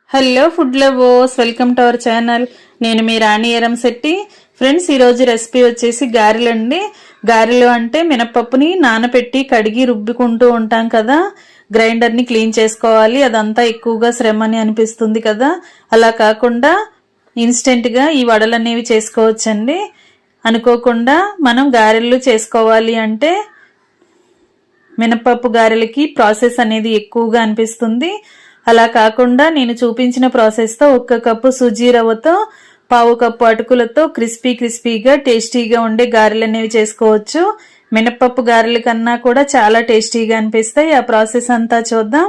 Hello food lovers, welcome to our channel. నేను మీ రాణి Eramsetti. Friends, ఈరోజు recipe వచ్చేసి గారెలు అండి. గారెలు అంటే మినపప్పుని నానబెట్టి కడిగి రుబ్బుకుంటూ ఉంటాం కదా, గ్రైండర్ని క్లీన్ చేసుకోవాలి, అదంతా ఎక్కువగా శ్రమ అని అనిపిస్తుంది కదా. అలా కాకుండా ఇన్స్టెంట్గా ఈ వడలు అనేవి చేసుకోవచ్చండి. అనుకోకుండా మనం గారెలు చేసుకోవాలి అంటే మినపప్పు గారెలకి ప్రాసెస్ అనేది ఎక్కువగా అనిపిస్తుంది. అలా కాకుండా నేను చూపించిన ప్రాసెస్తో 1 కప్పు సూజీ రవ్వతో 1/2 కప్పు అటుకులతో క్రిస్పీగా టేస్టీగా ఉండే గారెలు అనేవి చేసుకోవచ్చు. మినపప్పు గారెల కన్నా కూడా చాలా టేస్టీగా అనిపిస్తాయి. ఆ ప్రాసెస్ అంతా చూద్దాం.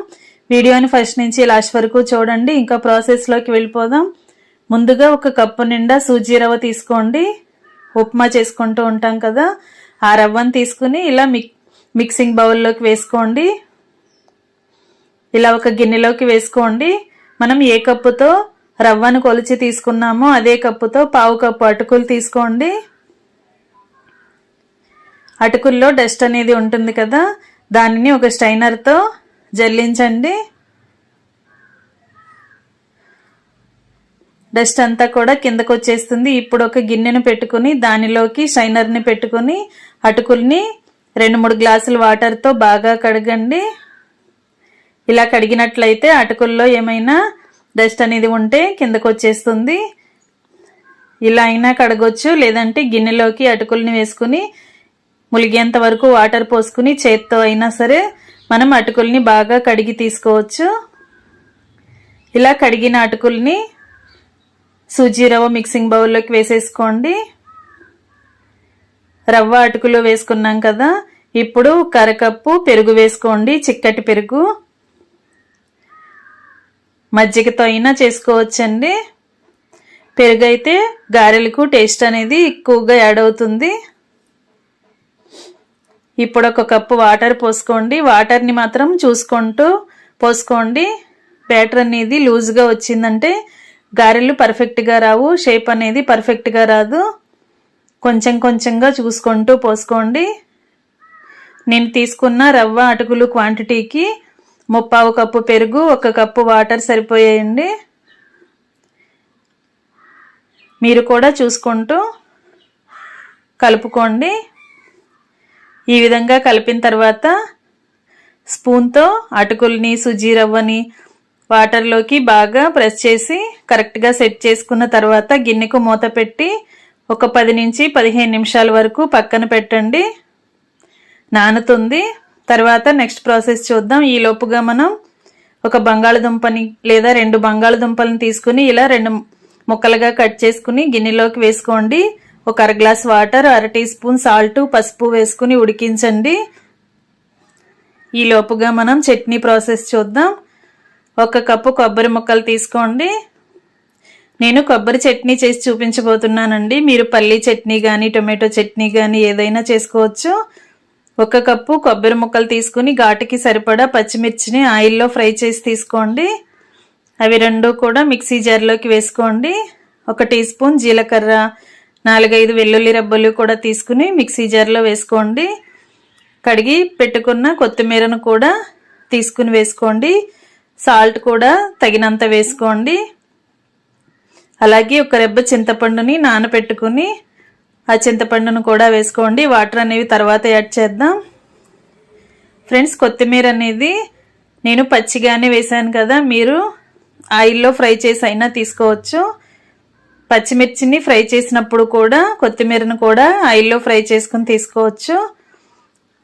వీడియోని ఫస్ట్ నుంచి లాస్ట్ వరకు చూడండి. ఇంకా ప్రాసెస్లోకి వెళ్ళిపోదాం. ముందుగా 1 కప్పు నిండా సూజీ రవ్వ తీసుకోండి. ఉప్మా చేసుకుంటూ ఉంటాం కదా, ఆ రవ్వను తీసుకుని ఇలా మిక్సింగ్ బౌల్లోకి వేసుకోండి. ఇలా ఒక గిన్నెలోకి వేసుకోండి. మనం ఏ కప్పుతో రవ్వను కొలిచి తీసుకున్నామో అదే కప్పుతో 1/2 కప్పు అటుకులు తీసుకోండి. అటుకుల్లో డస్ట్ అనేది ఉంటుంది కదా, దానిని ఒక స్ట్రైనర్తో జల్లించండి. డస్ట్ అంతా కూడా కిందకు వచ్చేస్తుంది. ఇప్పుడు ఒక గిన్నెను పెట్టుకుని దానిలోకి స్ట్రైనర్ని పెట్టుకుని అటుకుల్ని 2-3 గ్లాసుల వాటర్తో బాగా కడగండి. ఇలా కడిగినట్లయితే అటుకుల్లో ఏమైనా డస్ట్ అనేది ఉంటే కిందకు వచ్చేస్తుంది. ఇలా అయినా కడగొచ్చు, లేదంటే గిన్నెలోకి అటుకుల్ని వేసుకుని ములిగేంత వరకు వాటర్ పోసుకుని చేత్తో అయినా సరే మనం అటుకుల్ని బాగా కడిగి తీసుకోవచ్చు. ఇలా కడిగిన అటుకుల్ని సూజీ రవ్వ మిక్సింగ్ బౌల్లోకి వేసేసుకోండి. రవ్వ అటుకులు వేసుకున్నాం కదా, ఇప్పుడు 1/2 కప్పు పెరుగు వేసుకోండి. చిక్కటి పెరుగు, మజ్జిగతో అయినా చేసుకోవచ్చండి. పెరుగు అయితే గారెలకు టేస్ట్ అనేది ఎక్కువగా యాడ్ అవుతుంది. ఇప్పుడు 1 కప్పు వాటర్ పోసుకోండి. వాటర్ని మాత్రం చూసుకుంటూ పోసుకోండి. బ్యాటర్ అనేది లూజ్గా వచ్చిందంటే గారెలు పర్ఫెక్ట్గా రావు, షేప్ అనేది పర్ఫెక్ట్గా రాదు. కొంచెంగా చూసుకుంటూ పోసుకోండి. నేను తీసుకున్న రవ్వ అటుకులు క్వాంటిటీకి 1/2 కప్పు పెరుగు, 1 కప్పు వాటర్ సరిపోయాయండి. మీరు కూడా చూసుకుంటూ కలుపుకోండి. ఈ విధంగా కలిపిన తర్వాత స్పూన్తో అటుకుల్ని సూజీ రవ్వని వాటర్లోకి బాగా ప్రెస్ చేసి కరెక్ట్గా సెట్ చేసుకున్న తర్వాత గిన్నెకు మూత పెట్టి ఒక 10 నుంచి 15 నిమిషాల వరకు పక్కన పెట్టండి. నానుతుంది. తర్వాత నెక్స్ట్ ప్రాసెస్ చూద్దాం. ఈ లోపుగా మనం ఒక బంగాళదుంపని లేదా 2 బంగాళదుంపలను తీసుకుని ఇలా 2 ముక్కలుగా కట్ చేసుకుని గిన్నెలోకి వేసుకోండి. ఒక 1/2 glass water, 1/2 teaspoon salt, పసుపు వేసుకుని ఉడికించండి. ఈ లోపుగా మనం చట్నీ ప్రాసెస్ చూద్దాం. 1 కప్పు కొబ్బరి ముక్కలు తీసుకోండి. నేను కొబ్బరి చట్నీ చేసి చూపించబోతున్నానండి. మీరు పల్లీ చట్నీ కానీ టొమాటో చట్నీ కానీ ఏదైనా చేసుకోవచ్చు. 1 కప్పు కొబ్బరి ముక్కలు తీసుకుని ఘాటుకి సరిపడా పచ్చిమిర్చిని ఆయిల్లో ఫ్రై చేసి తీసుకోండి. అవి 2 కూడా మిక్సీ జార్లోకి వేసుకోండి. 1 టీ స్పూన్ జీలకర్ర, 4-5 వెల్లుల్లి రెబ్బలు కూడా తీసుకుని మిక్సీ జార్లో వేసుకోండి. కడిగి పెట్టుకున్న కొత్తిమీరను కూడా తీసుకుని వేసుకోండి. సాల్ట్ కూడా తగినంత వేసుకోండి. అలాగే 1 రెబ్బ చింతపండుని నానబెట్టుకుని ఆ చింతపండును కూడా వేసుకోండి. వాటర్ అనేవి తర్వాత యాడ్ చేద్దాం. ఫ్రెండ్స్, కొత్తిమీర అనేది నేను పచ్చిగానే వేసాను కదా, మీరు ఆయిల్లో ఫ్రై చేసి అయినా తీసుకోవచ్చు. పచ్చిమిర్చిని ఫ్రై చేసినప్పుడు కూడా కొత్తిమీరను కూడా ఆయిల్లో ఫ్రై చేసుకుని తీసుకోవచ్చు.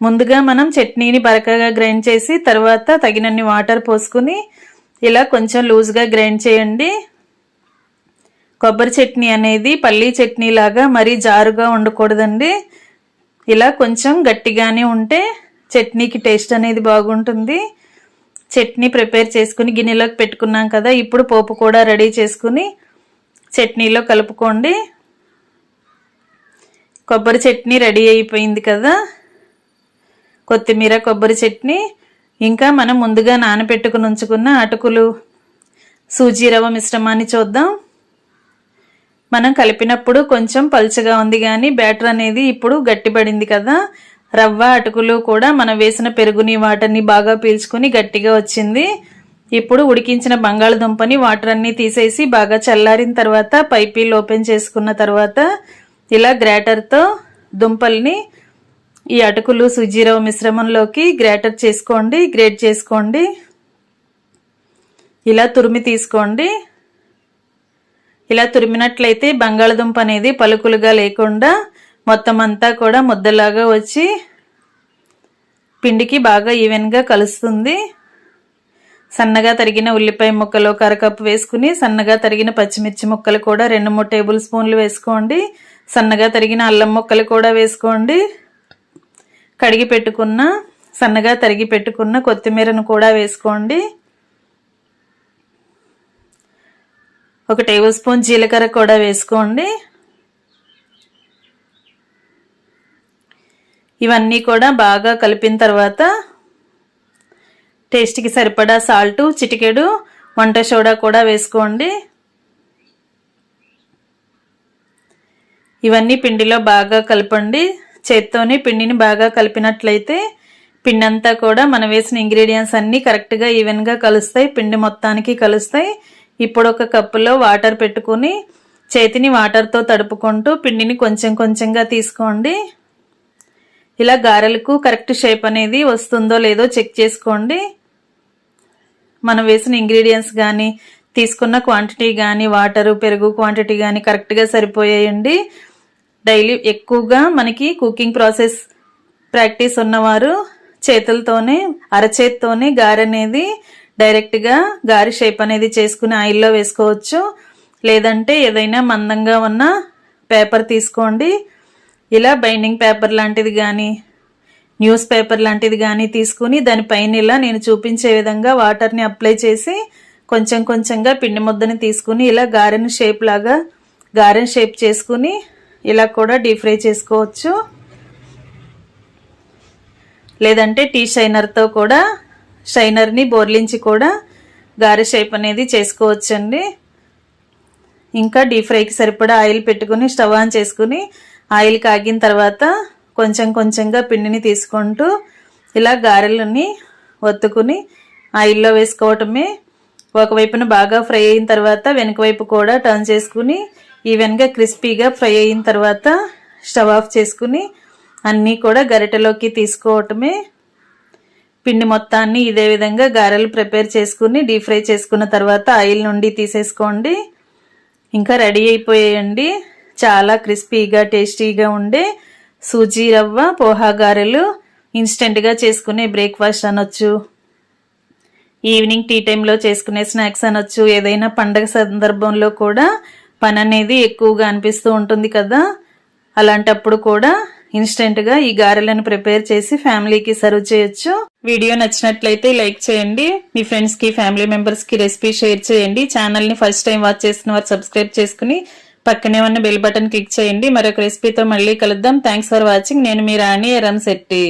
ముందుగా మనం చట్నీని బరకగా గ్రైండ్ చేసి తర్వాత తగినన్ని వాటర్ పోసుకుని ఇలా కొంచెం లూజ్గా గ్రైండ్ చేయండి. కొబ్బరి చట్నీ అనేది పల్లీ చట్నీ లాగా మరీ జారుగా ఉండకూడదండి. ఇలా కొంచెం గట్టిగానే ఉంటే చట్నీకి టేస్ట్ అనేది బాగుంటుంది. చట్నీ ప్రిపేర్ చేసుకుని గిన్నెలోకి పెట్టుకున్నాం కదా, ఇప్పుడు పోపు కూడా రెడీ చేసుకుని చట్నీలో కలుపుకోండి. కొబ్బరి చట్నీ రెడీ అయిపోయింది కదా, కొత్తిమీర కొబ్బరి చట్నీ. ఇంకా మనం ముందుగా నానబెట్టుకుని ఉంచుకున్న అటుకులు సూజీ రవ్వ మిశ్రమాన్ని చూద్దాం. మనం కలిపినప్పుడు కొంచెం పల్చగా ఉంది కానీ బ్యాటర్ అనేది ఇప్పుడు గట్టిపడింది కదా. రవ్వ అటుకులు కూడా మనం వేసిన పెరుగుని వాటర్ని బాగా పీల్చుకుని గట్టిగా వచ్చింది. ఇప్పుడు ఉడికించిన బంగాళదుంపని వాటర్ అన్ని తీసేసి బాగా చల్లారిన తర్వాత పైపీల్ ఓపెన్ చేసుకున్న తర్వాత ఇలా గ్రేటర్తో దుంపల్ని ఈ అటుకులు సుజీ రవ్వ మిశ్రమంలోకి గ్రేట్ చేసుకోండి. ఇలా తురిమి తీసుకోండి. ఇలా తురిమినట్లయితే బంగాళదుంప అనేది పలుకులుగా లేకుండా మొత్తం అంతా కూడా ముద్దలాగా వచ్చి పిండికి బాగా ఈవెన్గా కలుస్తుంది. సన్నగా తరిగిన ఉల్లిపాయ ముక్కలు 1/2 కప్పు వేసుకుని సన్నగా తరిగిన పచ్చిమిర్చి ముక్కలు కూడా 2-3 టేబుల్ స్పూన్లు వేసుకోండి. సన్నగా తరిగిన అల్లం ముక్కలు కూడా వేసుకోండి. సన్నగా తరిగి పెట్టుకున్న కొత్తిమీరను కూడా వేసుకోండి. 1 టేబుల్ స్పూన్ జీలకర్ర కూడా వేసుకోండి. ఇవన్నీ కూడా బాగా కలిపిన తర్వాత టేస్ట్కి సరిపడా సాల్ట్, చిటికెడు వంట సోడా కూడా వేసుకోండి. ఇవన్నీ పిండిలో బాగా కలపండి. చేత్తోనే పిండిని బాగా కలిపినట్లయితే పిండి అంతా కూడా మనం వేసిన ఇంగ్రీడియంట్స్ అన్నీ కరెక్ట్గా ఈవెన్గా కలుస్తాయి, పిండి మొత్తానికి కలుస్తాయి. ఇప్పుడు 1 కప్పులో వాటర్ పెట్టుకుని చేతిని వాటర్తో తడుపుకుంటూ పిండిని కొంచెం కొంచెంగా తీసుకోండి. ఇలా గారెలకు కరెక్ట్ షేప్ అనేది వస్తుందో లేదో చెక్ చేసుకోండి. మనం వేసిన ఇంగ్రీడియంట్స్ కానీ తీసుకున్న క్వాంటిటీ కానీ వాటరు పెరుగు క్వాంటిటీ కానీ కరెక్ట్గా సరిపోయాయండి. డైలీ ఎక్కువగా మనకి కుకింగ్ ప్రాసెస్ ప్రాక్టీస్ ఉన్నవారు చేతులతోనే అరచేత్తోనే గారె అనేది డైరెక్ట్గా గారె షేప్ అనేది చేసుకుని ఆయిల్లో వేసుకోవచ్చు. లేదంటే ఏదైనా మందంగా ఉన్న పేపర్ తీసుకోండి. ఇలా బైండింగ్ పేపర్ లాంటిది కానీ న్యూస్ పేపర్ లాంటిది కానీ తీసుకుని దానిపైన ఇలా నేను చూపించే విధంగా వాటర్ని అప్లై చేసి కొంచెం కొంచెంగా పిండి ముద్దని తీసుకుని ఇలా గారెను షేప్ చేసుకుని ఇలా కూడా డీప్ ఫ్రై చేసుకోవచ్చు. లేదంటే టీ షైనర్తో కూడా షైనర్ని బోర్లించి కూడా గారె షేప్ అనేది చేసుకోవచ్చండి. ఇంకా డీప్ ఫ్రైకి సరిపడా ఆయిల్ పెట్టుకుని స్టవ్ ఆన్ చేసుకుని ఆయిల్ కాగిన తర్వాత కొంచెం కొంచెంగా పిండిని తీసుకుంటూ ఇలా గారెలని ఒత్తుకుని ఆయిల్లో వేసుకోవటమే. ఒకవైపున బాగా ఫ్రై అయిన తర్వాత వెనక వైపు కూడా టర్న్ చేసుకుని ఈవెన్గా క్రిస్పీగా ఫ్రై అయిన తర్వాత స్టవ్ ఆఫ్ చేసుకుని అన్నీ కూడా గరిటెలోకి తీసుకోవటమే. పిండి మొత్తాన్ని ఇదే విధంగా గారెలు ప్రిపేర్ చేసుకుని డీప్ ఫ్రై చేసుకున్న తర్వాత ఆయిల్ నుండి తీసేసుకోండి. ఇంకా రెడీ అయిపోయాయండి చాలా క్రిస్పీగా టేస్టీగా ఉండే సూజీ రవ్వ పోహా గారెలు. ఇన్స్టెంట్గా చేసుకునే బ్రేక్ఫాస్ట్ అనొచ్చు, ఈవినింగ్ టీ టైంలో చేసుకునే స్నాక్స్ అనొచ్చు. ఏదైనా పండగ సందర్భంలో కూడా పని అనేది ఎక్కువగా అనిపిస్తూ ఉంటుంది కదా, అలాంటప్పుడు కూడా ఇన్స్టెంట్గా ఈ గారెలను ప్రిపేర్ చేసి ఫ్యామిలీకి సర్వ్ చేయొచ్చు. వీడియో నచ్చినట్లయితే లైక్ చేయండి, మీ ఫ్రెండ్స్కి ఫ్యామిలీ మెంబర్స్కి రెసిపీ షేర్ చేయండి. ఛానల్ని ఫస్ట్ టైం వాచ్ చేస్తున్న వారు సబ్స్క్రైబ్ చేసుకుని పక్కనే ఉన్న బెల్ బటన్ క్లిక్ చేయండి. మరొక రెసిపీతో మళ్ళీ కలుద్దాం. Thanks for watching. నేను మీ రాణి ఎరంశెట్టి.